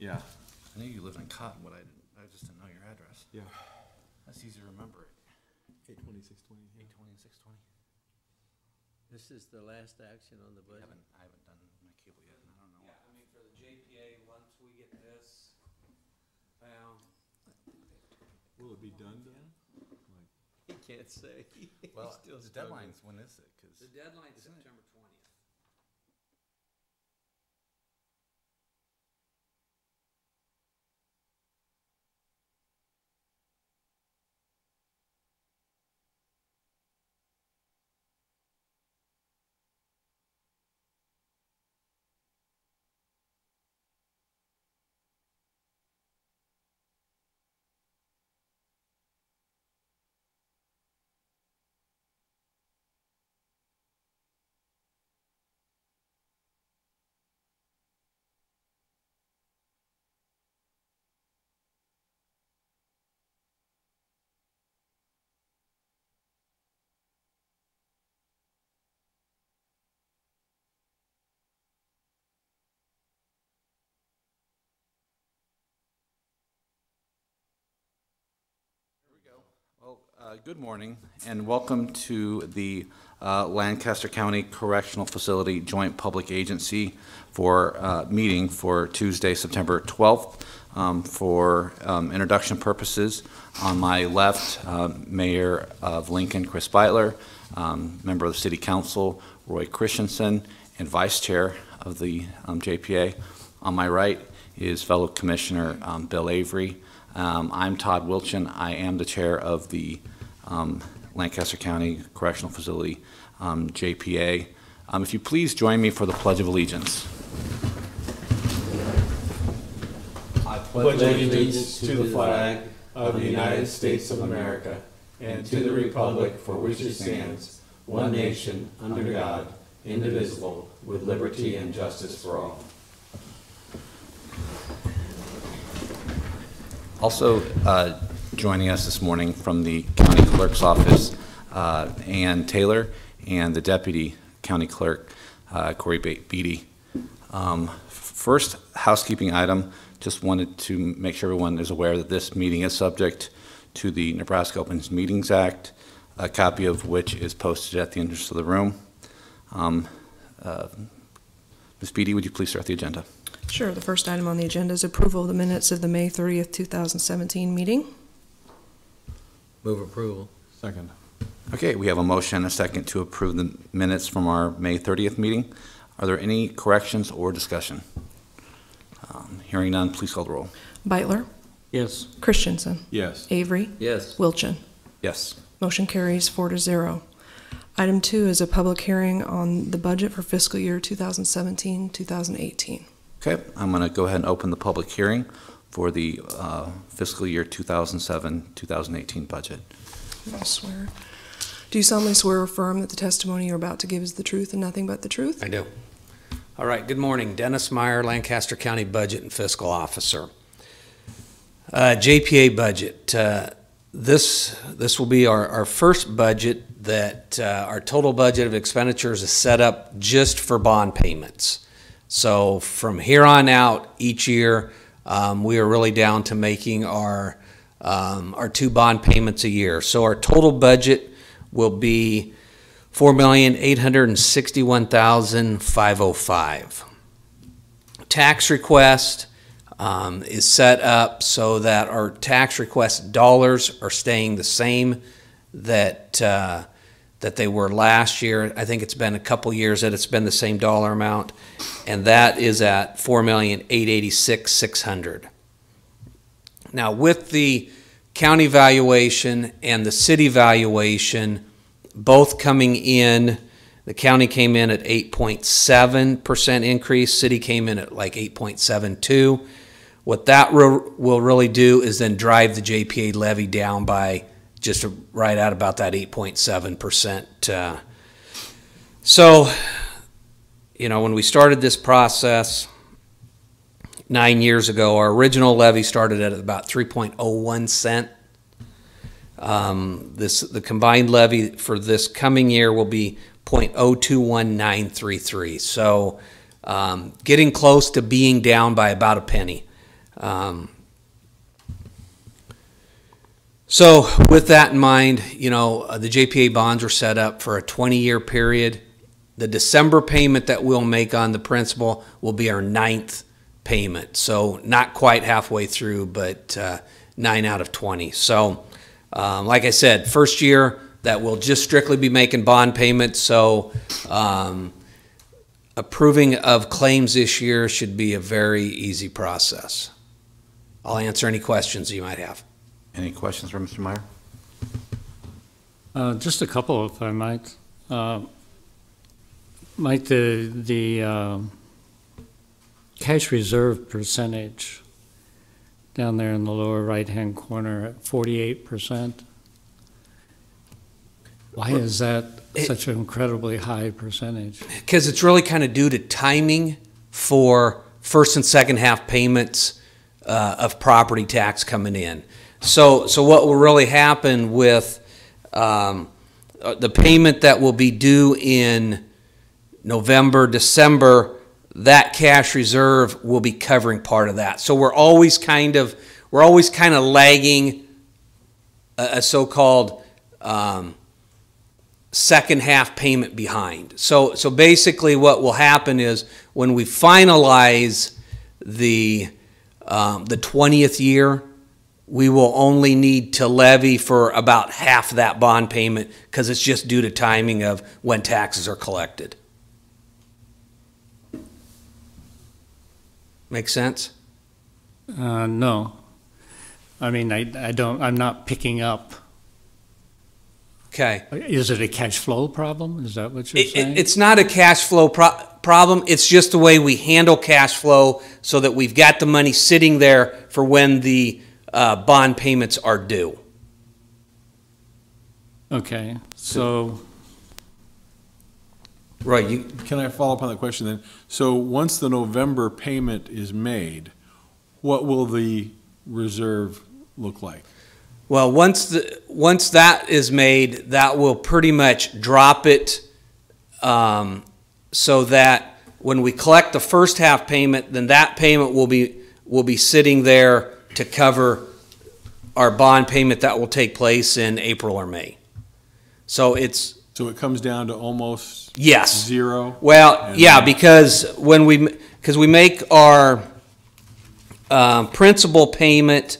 Yeah. I knew you lived in Cottonwood. I just didn't know your address. Yeah. That's easy to remember. 820, 620. 820 and 620. This is the last action on the budget. I haven't done my cable yet. I don't know. Yeah, I mean, for the JPA, once we get this, well, Will it be done? he can't say. Well, He's still the struggling. deadline's when is it? Cause The deadline's isn't it? September 20th. Well, good morning and welcome to the Lancaster County Correctional Facility Joint Public Agency for meeting for Tuesday, September 12th. For introduction purposes, on my left, Mayor of Lincoln, Chris Beitler, member of the City Council, Roy Christensen, and Vice Chair of the JPA. On my right is fellow Commissioner Bill Avery. I'm Todd Wilchin. I am the chair of the Lancaster County Correctional Facility, JPA. If you please join me for the Pledge of Allegiance. I pledge allegiance to the flag of the United States of America and to the republic for which it stands, one nation, under God, indivisible, with liberty and justice for all. Also joining us this morning from the County Clerk's Office, Ann Taylor, and the Deputy County Clerk, Corey Beatty. First housekeeping item, just wanted to make sure everyone is aware that this meeting is subject to the Nebraska Open Meetings Act, a copy of which is posted at the entrance of the room. Ms. Beatty, would you please start the agenda? Sure. The first item on the agenda is approval of the minutes of the May 30th, 2017 meeting. Move approval. Second. Okay, we have a motion and a second to approve the minutes from our May 30th meeting. Are there any corrections or discussion? Hearing none, please call the roll. Beitler, Yes. Christensen, Yes. Avery, Yes. Wilchin. Yes. Motion carries 4-0. Item 2 is a public hearing on the budget for fiscal year 2017-2018. Okay, I'm going to go ahead and open the public hearing for the fiscal year 2007-2018 budget. I swear. Do you solemnly swear or affirm that the testimony you're about to give is the truth and nothing but the truth? I do. All right, good morning. Dennis Meyer, Lancaster County Budget and Fiscal Officer. JPA budget. This will be our first budget that our total budget of expenditures is set up just for bond payments. So from here on out, each year, we are really down to making our 2 bond payments a year. So our total budget will be $4,861,505. Tax request is set up so that our tax request dollars are staying the same that they were last year. I think it's been a couple years that it's been the same dollar amount, and that is at $4,886,600. Now, with the county valuation and the city valuation both coming in, the county came in at 8.7% increase, city came in at like 8.72. What that will really do is then drive the JPA levy down by just right at about that 8.7%. So, you know, when we started this process 9 years ago, our original levy started at about 3.01 cent. The combined levy for this coming year will be 0.021933. So getting close to being down by about a penny. So with that in mind, the JPA bonds are set up for a 20-year period. The December payment that we'll make on the principal will be our 9th payment. So not quite halfway through, but 9 out of 20. So like I said, first year that we'll just strictly be making bond payments. So approving of claims this year should be a very easy process. I'll answer any questions you might have. Any questions for Mr. Meyer? Just a couple, if I might. Mike, the cash reserve percentage down there in the lower right-hand corner at 48%. Why is that such an incredibly high percentage? Because it's really kind of due to timing for first and second half payments of property tax coming in. So what will really happen with the payment that will be due in November, December, that cash reserve will be covering part of that. So we're always kind of lagging a so-called second half payment behind. So basically what will happen is when we finalize the 20th year, we will only need to levy for about half that bond payment because it's just due to timing of when taxes are collected. Make sense? No. I mean, I'm not picking up. Okay. Is it a cash flow problem? Is that what you're saying? It's not a cash flow problem. It's just the way we handle cash flow so that we've got the money sitting there for when the bond payments are due. Okay, so Right. Can I follow up on that question then? So once the November payment is made, what will the reserve look like? Well, once that is made, that will pretty much drop it so that when we collect the first half payment, then that payment will be sitting there to cover our bond payment that will take place in April or May. So it comes down to almost yes. zero? Well, yeah, because we make our principal payment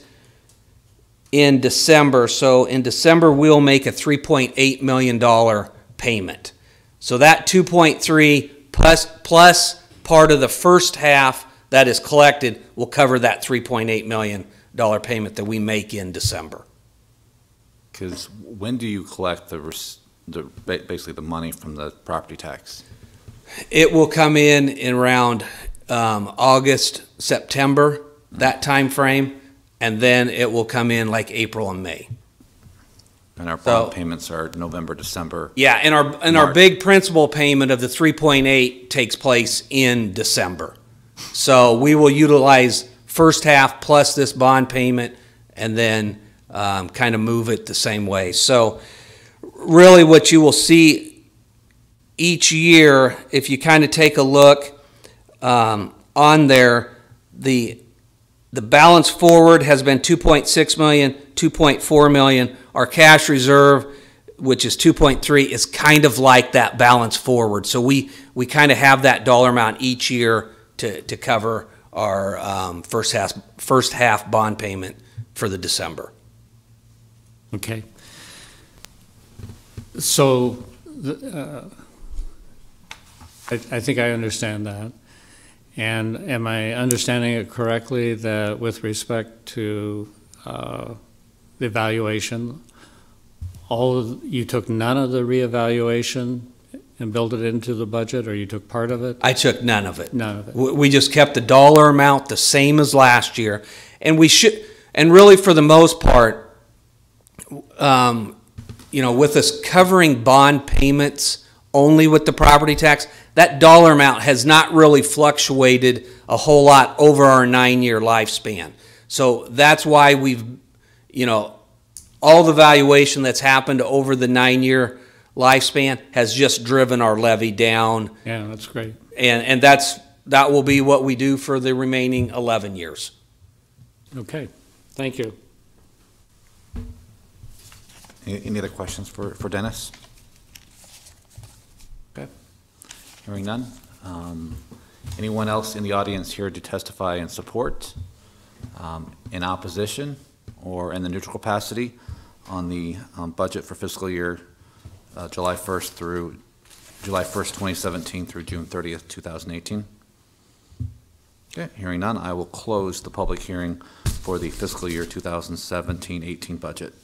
in December. So in December, we'll make a $3.8 million payment. So that 2.3 plus part of the first half that is collected will cover that $3.8 million payment that we make in December. Because when do you collect basically the money from the property tax? It will come in around August, September, that time frame, and then it will come in like April and May. And our bond payments are November, December. Yeah, and our big principal payment of the 3.8 takes place in December. So we will utilize first half plus this bond payment and then kind of move it the same way. So really what you will see each year, if you kind of take a look on there, the balance forward has been 2.6 million, 2.4 million. Our cash reserve, which is 2.3, is kind of like that balance forward. So we kind of have that dollar amount each year to cover our first half bond payment for the December. Okay. So I think I understand that. And am I understanding it correctly that with respect to the evaluation, you took none of the reevaluation and built it into the budget, or you took part of it? I took none of it. None of it. We just kept the dollar amount the same as last year, and really for the most part, with us covering bond payments only with the property tax, that dollar amount has not really fluctuated a whole lot over our 9-year lifespan. So that's why we've, all the valuation that's happened over the 9-year lifespan has just driven our levy down. Yeah, that's great. And that will be what we do for the remaining 11 years. Okay, thank you. Any other questions for Dennis? Okay. Hearing none. Anyone else in the audience here to testify in support, in opposition, or in the neutral capacity on the budget for fiscal year July 1st, 2017 through June 30th, 2018? Okay, hearing none, I will close the public hearing for the fiscal year 2017-18 budget.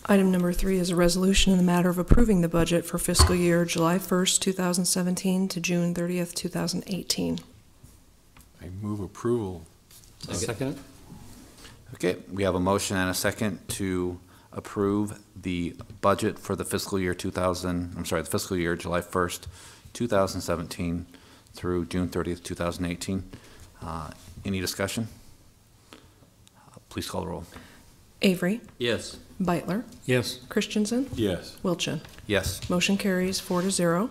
Item number 3 is a resolution in the matter of approving the budget for fiscal year July 1st, 2017 to June 30th, 2018. I move approval. Second? Okay, we have a motion and a second to approve the budget for the fiscal year the fiscal year July 1st, 2017 through June 30th, 2018. Any discussion? Please call the roll. Avery, Yes. Beitler, Yes. Christensen, Yes. Wilchin. Yes. Motion carries 4-0.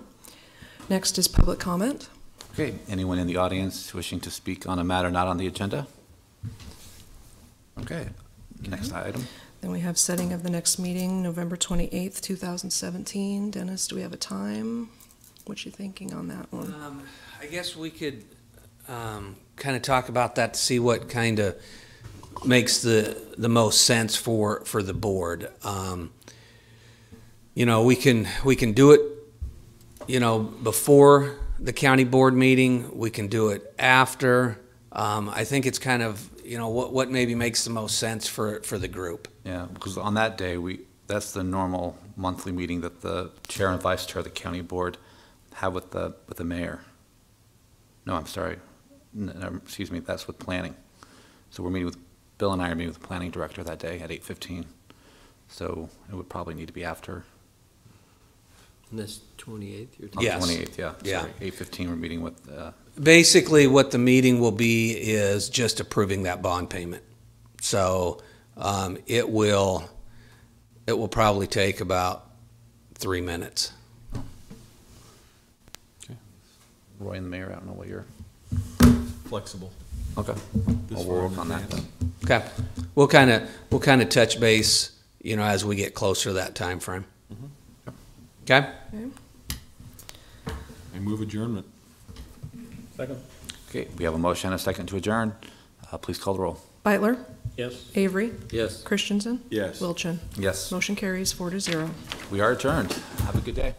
Next is public comment. Okay, anyone in the audience wishing to speak on a matter not on the agenda? Okay, next item. Then we have setting of the next meeting, November 28th, 2017. Dennis, do we have a time? What you thinking on that one? I guess we could kind of talk about that to see what kind of makes the most sense for the board. You know, we can do it, you know, before the county board meeting. We can do it after. I think it's kind of, you know, what maybe makes the most sense for the group. Yeah, because on that day, that's the normal monthly meeting that the chair and vice chair of the county board have with the mayor. No, I'm sorry. No, excuse me, that's with planning. So Bill and I are meeting with the planning director that day at 8:15. So it would probably need to be after. And that's 28th, you're On talking? the Yes. 28th, yeah. Yeah. Sorry, 8:15, we're meeting with, Basically, what the meeting will be is just approving that bond payment. So it will probably take about 3 minutes. Roy and the mayor. I don't know what you're, Flexible. okay. This Well, we'll far work in on that advance. then. Okay, we'll kind of touch base, you know, as we get closer to that time frame. Okay. I move adjournment. Second? Okay, we have a motion and a second to adjourn. Please call the roll. Beitler, Yes. Avery, Yes. Christensen, Yes. Wilchin. Yes, Motion carries 4-0. we are adjourned. Have a good day.